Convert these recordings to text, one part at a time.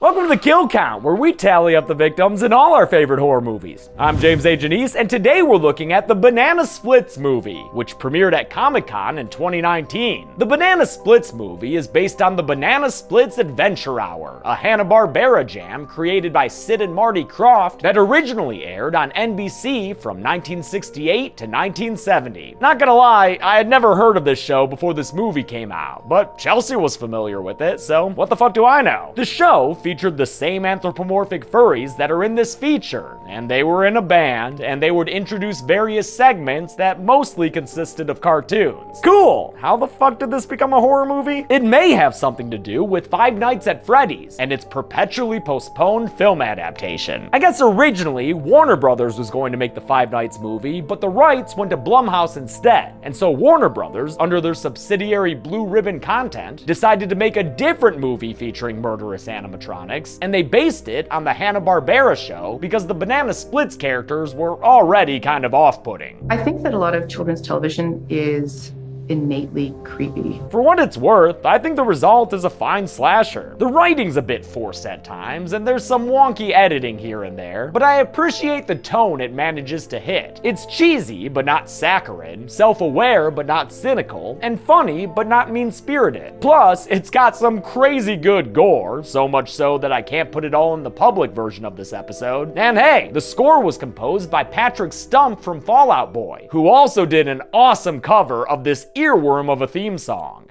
Welcome to the Kill Count, where we tally up the victims in all our favorite horror movies. I'm James A. Janice, and today we're looking at the Banana Splits movie, which premiered at Comic-Con in 2019. The Banana Splits movie is based on the Banana Splits Adventure Hour, a Hanna-Barbera jam created by Sid and Marty Krofft that originally aired on NBC from 1968 to 1970. Not gonna lie, I had never heard of this show before this movie came out, but Chelsea was familiar with it, so what the fuck do I know? The show featured the same anthropomorphic furries that are in this feature, and they were in a band, and they would introduce various segments that mostly consisted of cartoons. Cool! How the fuck did this become a horror movie? It may have something to do with Five Nights at Freddy's and its perpetually postponed film adaptation. I guess originally, Warner Brothers was going to make the Five Nights movie, but the rights went to Blumhouse instead, and so Warner Brothers, under their subsidiary Blue Ribbon Content, decided to make a different movie featuring murderous animatronics, and they based it on the Hanna-Barbera show because the Banana Splits characters were already kind of off-putting. I think that a lot of children's television is innately creepy. For what it's worth, I think the result is a fine slasher. The writing's a bit forced at times, and there's some wonky editing here and there, but I appreciate the tone it manages to hit. It's cheesy, but not saccharine, self-aware, but not cynical, and funny, but not mean-spirited. Plus, it's got some crazy good gore, so much so that I can't put it all in the public version of this episode. And hey, the score was composed by Patrick Stump from Fall Out Boy, who also did an awesome cover of this earworm of a theme song.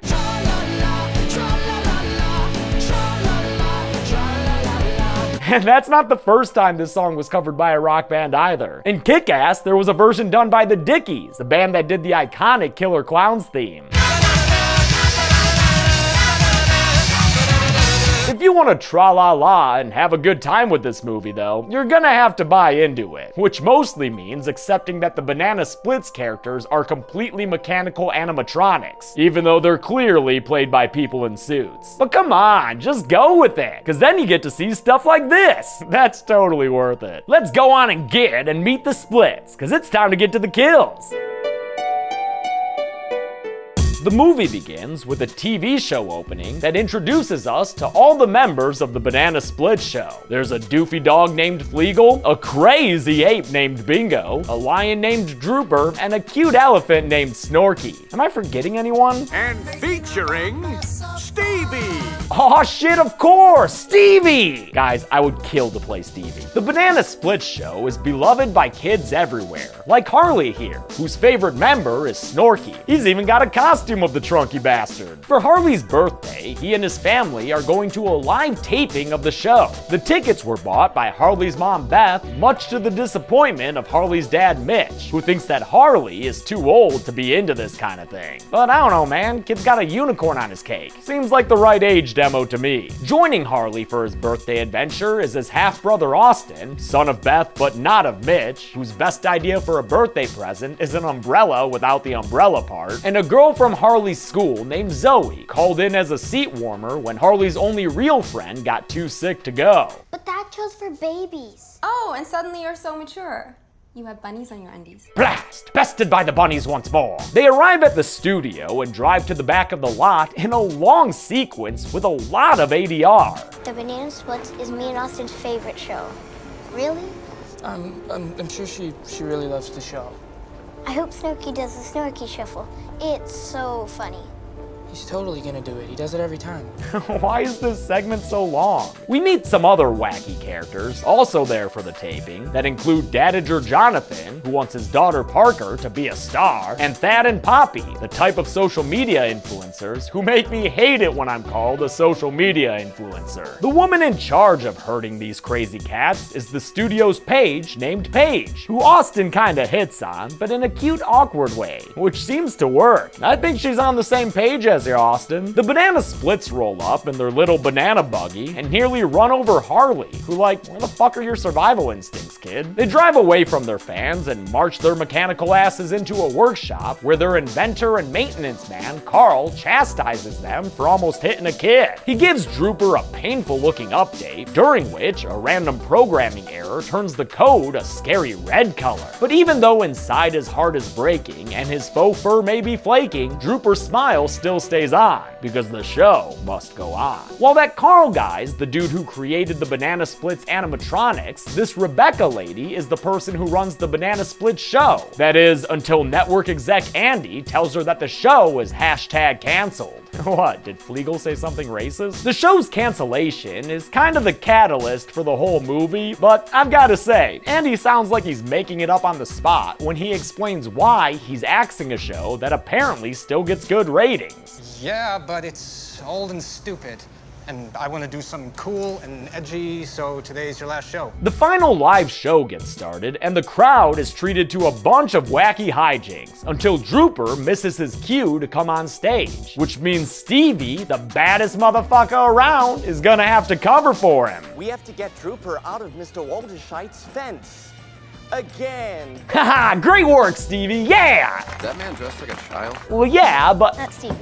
And that's not the first time this song was covered by a rock band either. In Kick-Ass, there was a version done by the Dickies, the band that did the iconic Killer Klowns theme. If you want to tra-la-la and have a good time with this movie though, you're gonna have to buy into it, which mostly means accepting that the Banana Splits characters are completely mechanical animatronics, even though they're clearly played by people in suits. But come on, just go with it, cause then you get to see stuff like this. That's totally worth it. Let's go on and get and meet the Splits, cause it's time to get to the kills. The movie begins with a TV show opening that introduces us to all the members of the Banana Split show. There's a doofy dog named Fleagle, a crazy ape named Bingo, a lion named Drooper, and a cute elephant named Snorky. Am I forgetting anyone? And featuring Stevie! Aw shit, of course! Stevie! Guys, I would kill to play Stevie. The Banana Split show is beloved by kids everywhere, like Harley here, whose favorite member is Snorky. He's even got a costume of the trunky bastard. For Harley's birthday, he and his family are going to a live taping of the show. The tickets were bought by Harley's mom Beth, much to the disappointment of Harley's dad Mitch, who thinks that Harley is too old to be into this kind of thing. But I don't know, man, kid's got a unicorn on his cake. Seems like the right age demo to me. Joining Harley for his birthday adventure is his half-brother Austin, son of Beth but not of Mitch, whose best idea for a birthday present is an umbrella without the umbrella part, and a girl from Harley's school named Zoe, called in as a seat warmer when Harley's only real friend got too sick to go. But that show's for babies. Oh, and suddenly you're so mature. You have bunnies on your undies. Blast! Bested by the bunnies once more. They arrive at the studio and drive to the back of the lot in a long sequence with a lot of ADR. The Banana Splits is me and Austin's favorite show. Really? I'm sure she really loves the show. I hope Snorky does the Snorky Shuffle. It's so funny. He's totally gonna do it. He does it every time. Why is this segment so long? We meet some other wacky characters, also there for the taping, that include Dadager Jonathan, who wants his daughter Parker to be a star, and Thad and Poppy, the type of social media influencers who make me hate it when I'm called a social media influencer. The woman in charge of herding these crazy cats is the studio's Paige named Paige, who Austin kinda hits on, but in a cute, awkward way, which seems to work. I think she's on the same page as here, Austin. The Banana Splits roll up in their little banana buggy and nearly run over Harley, who like, where the fuck are your survival instincts, kid? They drive away from their fans and march their mechanical asses into a workshop where their inventor and maintenance man, Carl, chastises them for almost hitting a kid. He gives Drooper a painful looking update, during which a random programming error turns the code a scary red color. But even though inside his heart is breaking and his faux fur may be flaking, Drooper's smile still stays on, because the show must go on. While that Carl guy's the dude who created the Banana Splits animatronics, this Rebecca lady is the person who runs the Banana Splits show. That is, until network exec Andy tells her that the show is #canceled. What, did Flegel say something racist? The show's cancellation is kind of the catalyst for the whole movie, but I've gotta say, Andy sounds like he's making it up on the spot when he explains why he's axing a show that apparently still gets good ratings. Yeah, but it's old and stupid. And I want to do something cool and edgy, so today's your last show. The final live show gets started, and the crowd is treated to a bunch of wacky hijinks until Drooper misses his cue to come on stage, which means Stevie, the baddest motherfucker around, is gonna have to cover for him. We have to get Drooper out of Mr. Walderscheid's fence. Again. Haha, great work, Stevie, yeah! Is that man dressed like a child? Well, yeah, but... That's Stevie.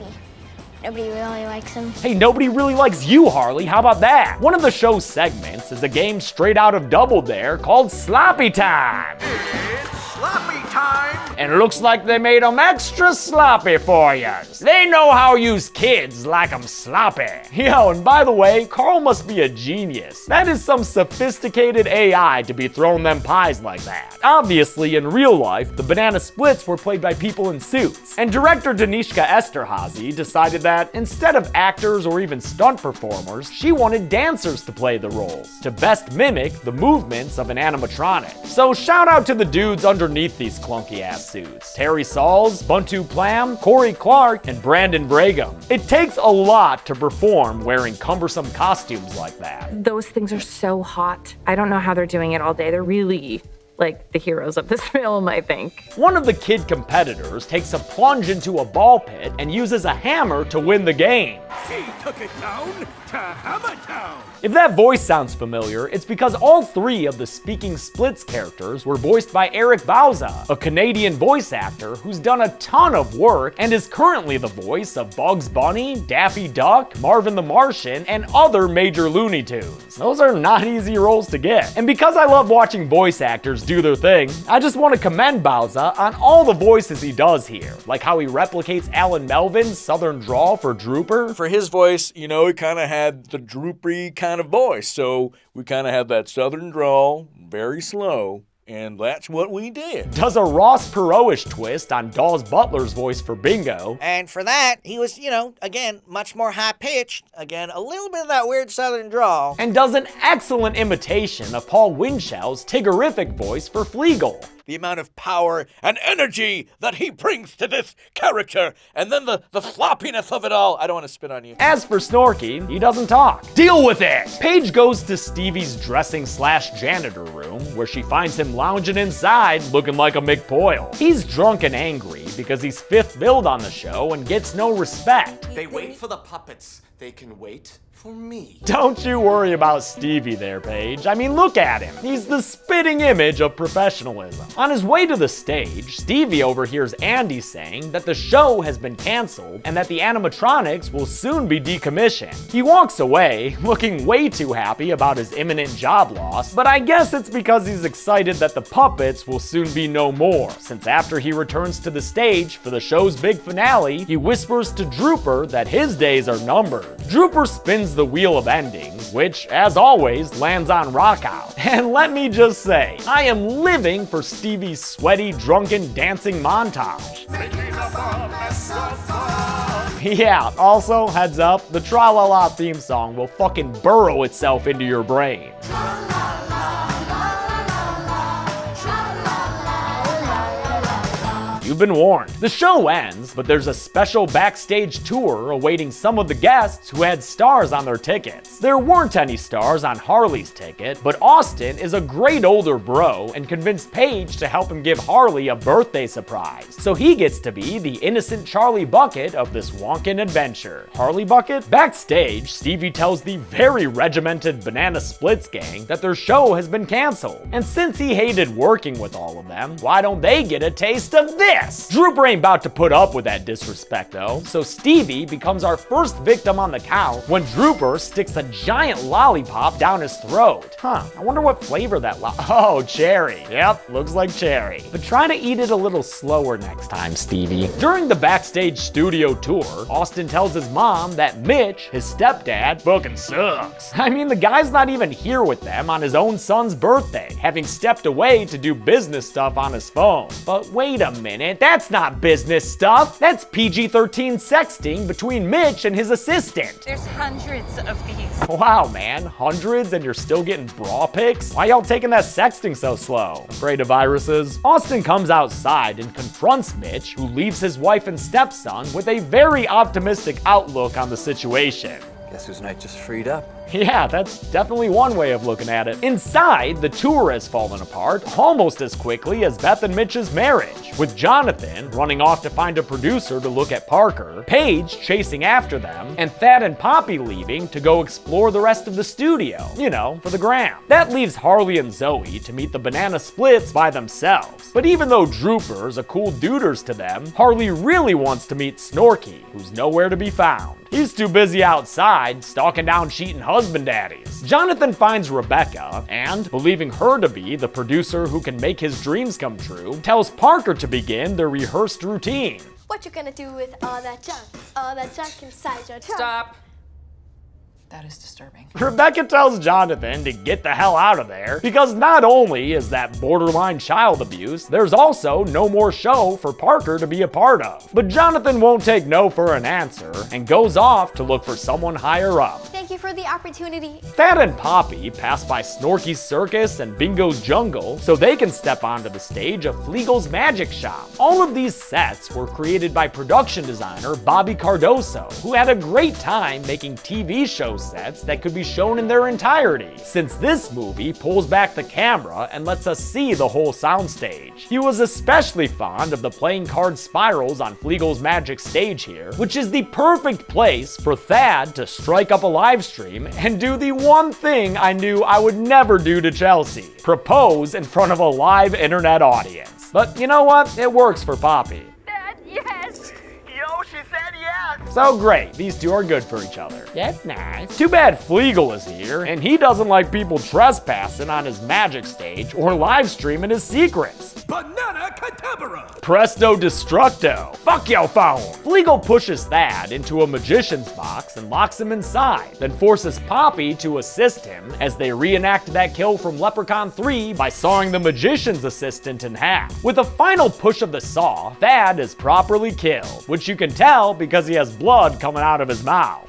Nobody really likes him. Hey, nobody really likes you, Harley. How about that? One of the show's segments is a game straight out of Double Dare called Sloppy Time. It's sloppy time. And it looks like they made them extra sloppy for yous. They know how yous kids like them sloppy. Yo, and by the way, Carl must be a genius. That is some sophisticated AI to be throwing them pies like that. Obviously, in real life, the Banana Splits were played by people in suits. And director Danishka Esterhazy decided that instead of actors or even stunt performers, she wanted dancers to play the roles, to best mimic the movements of an animatronic. So shout out to the dudes underneath these clunky ass suits. Terry Sauls, Buntu Plam, Corey Clark, and Brandon Bragum. It takes a lot to perform wearing cumbersome costumes like that. Those things are so hot. I don't know how they're doing it all day. They're really like the heroes of this film, I think. One of the kid competitors takes a plunge into a ball pit and uses a hammer to win the game. She took it down to Hammer Town. If that voice sounds familiar, it's because all three of the Speaking Splits characters were voiced by Eric Bauza, a Canadian voice actor who's done a ton of work and is currently the voice of Bugs Bunny, Daffy Duck, Marvin the Martian, and other major Looney Tunes. Those are not easy roles to get. And because I love watching voice actors do their thing, I just want to commend Bauza on all the voices he does here, like how he replicates Alan Melvin's southern drawl for Drooper. For his voice, you know, he kind of had the droopery kind of voice, so we kind of had that southern drawl, very slow, and that's what we did. Does a Ross Perot-ish twist on Dawes Butler's voice for Bingo. And for that, he was, you know, again, much more high-pitched. Again, a little bit of that weird southern drawl. And does an excellent imitation of Paul Winchell's Tiggerific voice for Flegel. The amount of power and energy that he brings to this character, and then the floppiness of it all. I don't want to spit on you. As for Snorky, he doesn't talk. Deal with it! Paige goes to Stevie's dressing/janitor room, where she finds him lounging inside looking like a McPoyle. He's drunk and angry because he's fifth billed on the show and gets no respect. They wait for the puppets. They can wait for me. Don't you worry about Stevie there, Paige. I mean, look at him. He's the spitting image of professionalism. On his way to the stage, Stevie overhears Andy saying that the show has been canceled and that the animatronics will soon be decommissioned. He walks away, looking way too happy about his imminent job loss, but I guess it's because he's excited that the puppets will soon be no more, since after he returns to the stage for the show's big finale, he whispers to Drooper that his days are numbered. Drooper spins the wheel of endings, which, as always, lands on Rockout. And let me just say, I am living for Stevie's sweaty, drunken dancing montage. Yeah, also, heads up, the Tra-La-La theme song will fucking burrow itself into your brain. You've been warned. The show ends, but there's a special backstage tour awaiting some of the guests who had stars on their tickets. There weren't any stars on Harley's ticket, but Austin is a great older bro and convinced Paige to help him give Harley a birthday surprise. So he gets to be the innocent Charlie Bucket of this wonkin' adventure. Harley Bucket? Backstage, Stevie tells the very regimented Banana Splits gang that their show has been canceled. And since he hated working with all of them, why don't they get a taste of this? mess. Drooper ain't about to put up with that disrespect though, so Stevie becomes our first victim on the count when Drooper sticks a giant lollipop down his throat. I wonder what flavor that oh, cherry. Yep, looks like cherry. But try to eat it a little slower next time, Stevie. During the backstage studio tour, Austin tells his mom that Mitch, his stepdad, fucking sucks. I mean, the guy's not even here with them on his own son's birthday, having stepped away to do business stuff on his phone. But wait a minute, that's not business stuff. That's PG-13 sexting between Mitch and his assistant. There's hundreds of these. Wow, man, hundreds and you're still getting bra pics? Why y'all taking that sexting so slow? Afraid of viruses? Austin comes outside and confronts Mitch, who leaves his wife and stepson with a very optimistic outlook on the situation. Guess whose night just freed up? Yeah, that's definitely one way of looking at it. Inside, the tour has fallen apart almost as quickly as Beth and Mitch's marriage, with Jonathan running off to find a producer to look at Parker, Paige chasing after them, and Thad and Poppy leaving to go explore the rest of the studio, you know, for the gram. That leaves Harley and Zoe to meet the Banana Splits by themselves. But even though Drooper's a cool duders to them, Harley really wants to meet Snorky, who's nowhere to be found. He's too busy outside stalking down cheating husband daddies. Jonathan finds Rebecca and, believing her to be the producer who can make his dreams come true, tells Parker to begin their rehearsed routine. What you gonna do with all that junk inside your trunk? Stop. That is disturbing. Rebecca tells Jonathan to get the hell out of there because not only is that borderline child abuse, there's also no more show for Parker to be a part of. But Jonathan won't take no for an answer and goes off to look for someone higher up. Thank you for the opportunity. Thad and Poppy pass by Snorky's Circus and Bingo's Jungle so they can step onto the stage of Fleagle's Magic Shop. All of these sets were created by production designer Bobby Cardoso, who had a great time making TV shows sets that could be shown in their entirety, since this movie pulls back the camera and lets us see the whole soundstage. He was especially fond of the playing card spirals on Fleagle's Magic stage here, which is the perfect place for Thad to strike up a live stream and do the one thing I knew I would never do to Chelsea: propose in front of a live internet audience. But you know what? It works for Poppy. Dad, yes. Yo, she said yes. So great, these two are good for each other. That's nice. Too bad Fleagle is here, and he doesn't like people trespassing on his magic stage or live streaming his secrets. Banana Cadabra. Presto destructo. Fuck your phone. Fleagle pushes Thad into a magician's box and locks him inside, then forces Poppy to assist him as they reenact that kill from Leprechaun 3 by sawing the magician's assistant in half. With a final push of the saw, Thad is properly killed, which you can tell because he has blood coming out of his mouth.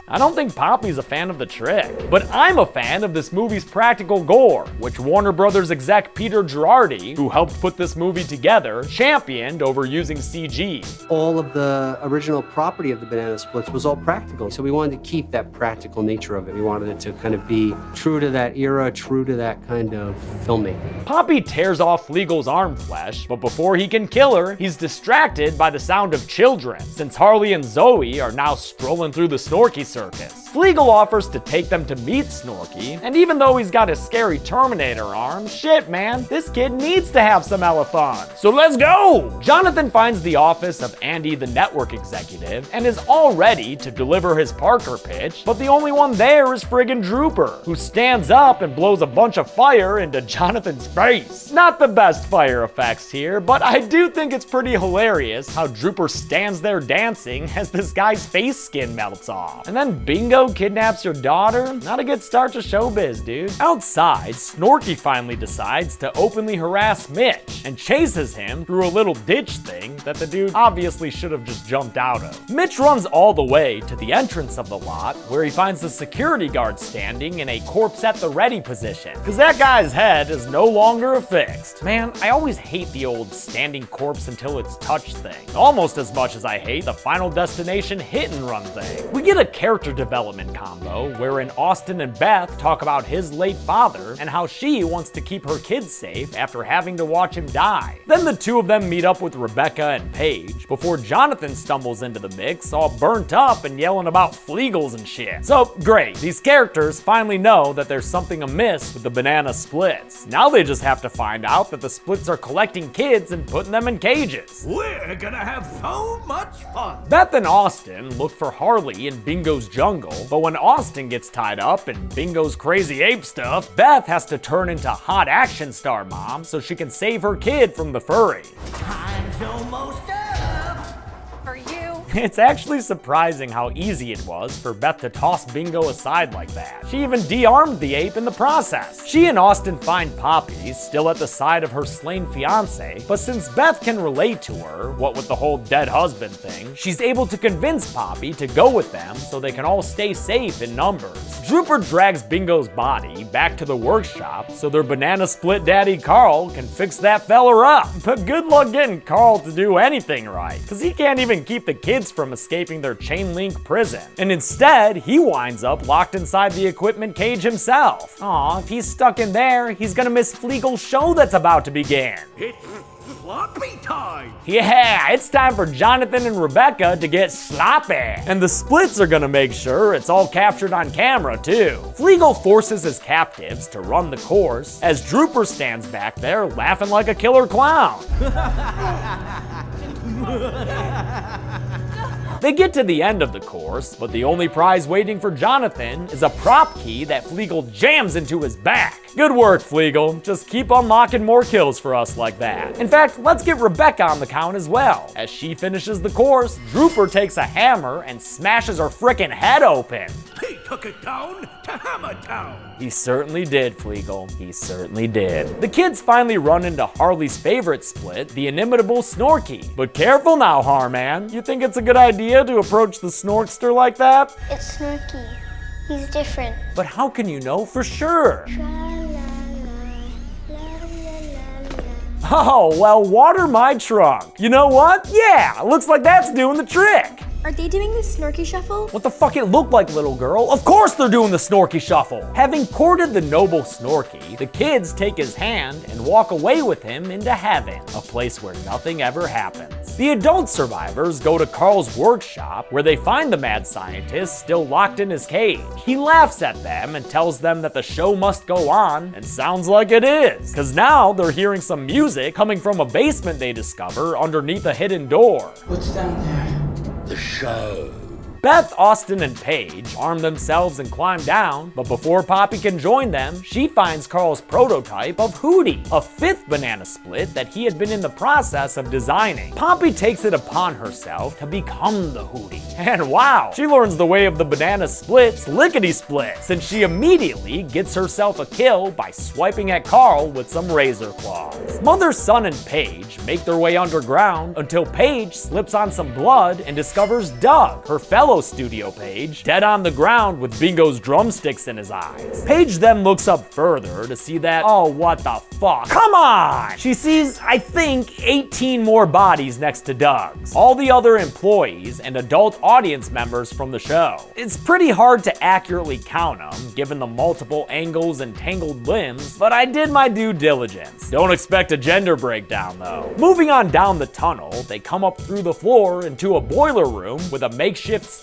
I don't think Poppy's a fan of the trick, but I'm a fan of this movie's practical gore, which Warner Brothers exec Peter Girardi, who helped put this movie together, championed over using CG. All of the original property of the Banana Splits was all practical, so we wanted to keep that practical nature of it. We wanted it to kind of be true to that era, true to that kind of filmmaking. Poppy tears off Fleagle's arm flesh, but before he can kill her, he's distracted by the sound of children, since Harley and Zoe are now strolling through the Snorky circus. Fleagle offers to take them to meet Snorky, and even though he's got his scary Terminator arm, shit man, this kid needs to have some hella fun. So let's go! Jonathan finds the office of Andy the network executive and is all ready to deliver his Parker pitch, but the only one there is friggin' Drooper, who stands up and blows a bunch of fire into Jonathan's face. Not the best fire effects here, but I do think it's pretty hilarious how Drooper stands there dancing as this guy's face skin melts off. And then Bingo kidnaps your daughter? Not a good start to showbiz, dude. Outside, Snorky finally decides to openly harass Mitch and chases him through a little ditch thing that the dude obviously should have just jumped out of. Mitch runs all the way to the entrance of the lot where he finds the security guard standing in a corpse at the ready position, because that guy's head is no longer affixed. Man, I always hate the old standing corpse until it's touched thing, almost as much as I hate the Final Destination hit and run thing. We get a character development development combo wherein Austin and Beth talk about his late father and how she wants to keep her kids safe after having to watch him die. Then the two of them meet up with Rebecca and Paige before Jonathan stumbles into the mix all burnt up and yelling about Flegels and shit. So great, these characters finally know that there's something amiss with the banana splits. Now they just have to find out that the splits are collecting kids and putting them in cages. We're gonna have so much fun. Beth and Austin look for Harley in Bingo's jungle, but when Austin gets tied up in Bingo's crazy ape stuff, Beth has to turn into hot action star mom so she can save her kid from the furry. Time's almost up. For you. It's actually surprising how easy it was for Beth to toss Bingo aside like that. She even de-armed the ape in the process. She and Austin find Poppy still at the side of her slain fiance, but since Beth can relate to her, what with the whole dead husband thing, she's able to convince Poppy to go with them so they can all stay safe in numbers. Drooper drags Bingo's body back to the workshop so their banana split daddy Carl can fix that fella up. But good luck getting Carl to do anything right, because he can't even keep the kids from escaping their chain link prison. And instead, he winds up locked inside the equipment cage himself. Aw, if he's stuck in there, he's gonna miss Flegel's show that's about to begin. It's sloppy time. Yeah, it's time for Jonathan and Rebecca to get sloppy. And the splits are gonna make sure it's all captured on camera too. Flegel forces his captives to run the course as Drooper stands back there laughing like a killer clown. They get to the end of the course, but the only prize waiting for Jonathan is a prop key that Flegel jams into his back. Good work, Flegel. Just keep unlocking more kills for us like that. In fact, let's get Rebecca on the count as well. As she finishes the course, Drooper takes a hammer and smashes her frickin' head open. He took it down to Hammer Town. He certainly did, Flegel. He certainly did. The kids finally run into Harley's favorite split, the inimitable Snorky. But careful now, Harman. You think it's a good idea to approach the Snorkster like that? It's Snorky. He's different. But how can you know for sure? Oh, well, water my trunk. You know what? Yeah, looks like that's doing the trick. Are they doing the Snorky Shuffle? What the fuck it look like, little girl? Of course they're doing the Snorky Shuffle. Having courted the noble Snorky, the kids take his hand and walk away with him into heaven, a place where nothing ever happens. The adult survivors go to Carl's workshop where they find the mad scientist still locked in his cage. He laughs at them and tells them that the show must go on, and sounds like it is, because now they're hearing some music coming from a basement they discover underneath a hidden door. What's down there? The show. Beth, Austin, and Paige arm themselves and climb down, but before Poppy can join them, she finds Carl's prototype of Hootie, a fifth banana split that he had been in the process of designing. Poppy takes it upon herself to become the Hootie. And wow, she learns the way of the banana splits lickety-split, since she immediately gets herself a kill by swiping at Carl with some razor claws. Mother, son, and Paige make their way underground until Paige slips on some blood and discovers Doug, her fellow studio Paige, dead on the ground with Bingo's drumsticks in his eyes. Paige then looks up further to see that, oh, what the fuck? Come on! She sees, I think, 18 more bodies next to Doug's. All the other employees and adult audience members from the show. It's pretty hard to accurately count them, given the multiple angles and tangled limbs, but I did my due diligence. Don't expect a gender breakdown, though. Moving on down the tunnel, they come up through the floor into a boiler room with a makeshift stage,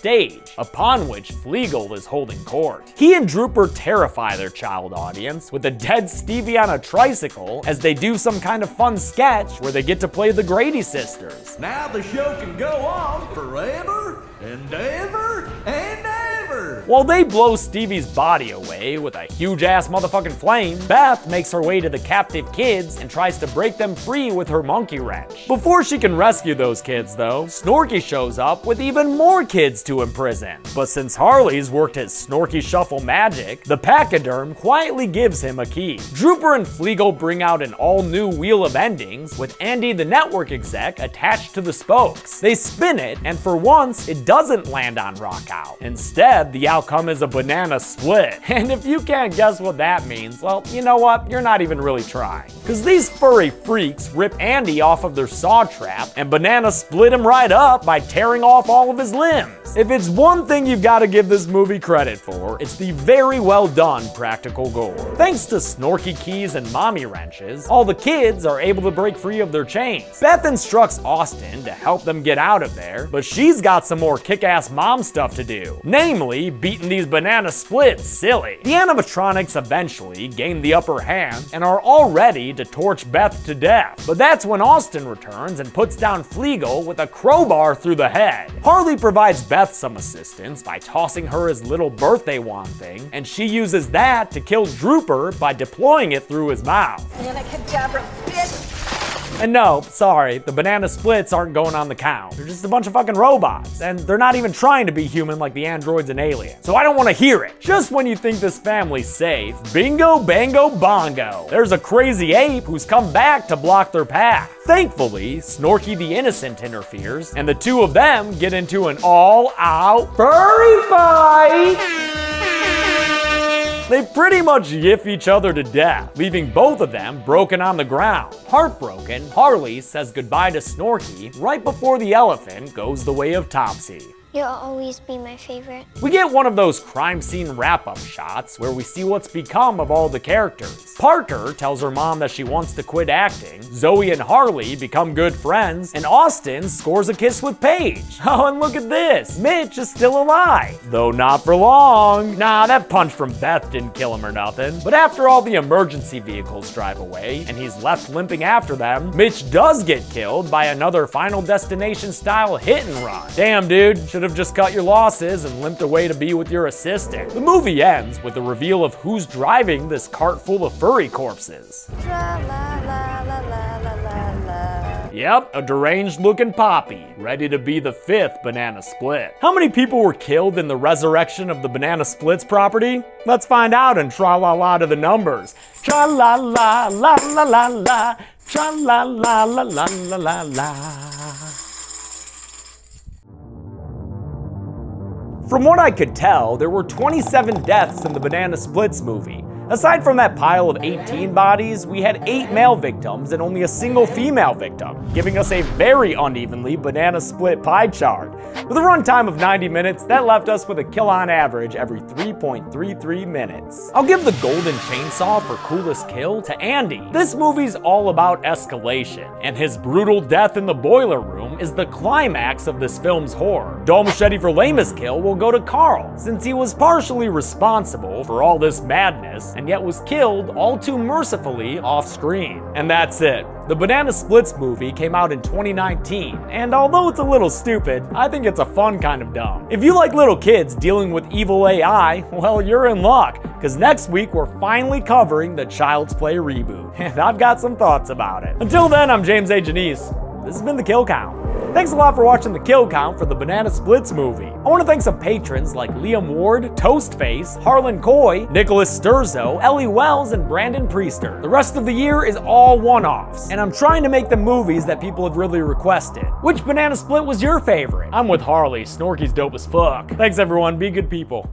upon which Flegel is holding court. He and Drooper terrify their child audience with a dead Stevie on a tricycle as they do some kind of fun sketch where they get to play the Grady sisters. Now the show can go on forever and ever and ever. While they blow Stevie's body away with a huge-ass motherfucking flame, Beth makes her way to the captive kids and tries to break them free with her monkey wrench. Before she can rescue those kids, though, Snorky shows up with even more kids to imprison. But since Harley's worked his Snorky Shuffle magic, the pachyderm quietly gives him a key. Drooper and Flegel bring out an all-new Wheel of Endings with Andy the network exec attached to the spokes. They spin it, and for once, it doesn't land on Rockout. Instead, the outcome is a banana split. And if you can't guess what that means, well, you know what? You're not even really trying. Because these furry freaks rip Andy off of their saw trap and banana split him right up by tearing off all of his limbs. effects. If it's one thing you've got to give this movie credit for, it's the very well done practical gore. Thanks to snorky keys and mommy wrenches, all the kids are able to break free of their chains. Beth instructs Austin to help them get out of there, but she's got some more kick-ass mom stuff to do, namely beating these banana splits silly. The animatronics eventually gain the upper hand and are all ready to torch Beth to death, but that's when Austin returns and puts down Flegel with a crowbar through the head. Harley provides Beth some assistance by tossing her his little birthday wand thing, and she uses that to kill Drooper by deploying it through his mouth. And no, sorry, the banana splits aren't going on the count. They're just a bunch of fucking robots, and they're not even trying to be human like the androids and aliens. So I don't want to hear it. Just when you think this family's safe, bingo, bango, bongo. There's a crazy ape who's come back to block their path. Thankfully, Snorky the Innocent interferes, and the two of them get into an all-out furry fight! They pretty much yiff each other to death, leaving both of them broken on the ground. Heartbroken, Harley says goodbye to Snorky right before the elephant goes the way of Topsy. You'll always be my favorite. We get one of those crime scene wrap-up shots where we see what's become of all the characters. Parker tells her mom that she wants to quit acting, Zoe and Harley become good friends, and Austin scores a kiss with Paige. Oh, and look at this, Mitch is still alive. Though not for long. Nah, that punch from Beth didn't kill him or nothing. But after all the emergency vehicles drive away, and he's left limping after them, Mitch does get killed by another Final Destination style hit and run. Damn, dude, should have just cut your losses and limped away to be with your assistant. The movie ends with the reveal of who's driving this cart full of furry corpses. Yep, a deranged looking Poppy, ready to be the 5th banana split. How many people were killed in the resurrection of the banana splits property? Let's find out and tra-la-la to the numbers. Tra-la-la, la-la-la-la, tra-la-la-la-la-la-la. From what I could tell, there were 27 deaths in the Banana Splits movie. Aside from that pile of 18 bodies, we had 8 male victims and only a single female victim, giving us a very unevenly banana split pie chart. With a runtime of 90 minutes, that left us with a kill on average every 3.33 minutes. I'll give the golden chainsaw for coolest kill to Andy. This movie's all about escalation, and his brutal death in the boiler room is the climax of this film's horror. Dull machete for lamest kill will go to Carl, since he was partially responsible for all this madness, and yet was killed all too mercifully off screen. And that's it. The Banana Splits movie came out in 2019, and although it's a little stupid, I think it's a fun kind of dumb. If you like little kids dealing with evil AI, well, you're in luck, because next week we're finally covering the Child's Play reboot, and I've got some thoughts about it. Until then, I'm James A. Janice. This has been The Kill Count. Thanks a lot for watching The Kill Count for the Banana Splits movie. I want to thank some patrons like Liam Ward, Toastface, Harlan Coy, Nicholas Sturzo, Ellie Wells, and Brandon Priester. The rest of the year is all one-offs, and I'm trying to make the movies that people have really requested. Which Banana Split was your favorite? I'm with Harley. Snorky's dope as fuck. Thanks everyone, be good people.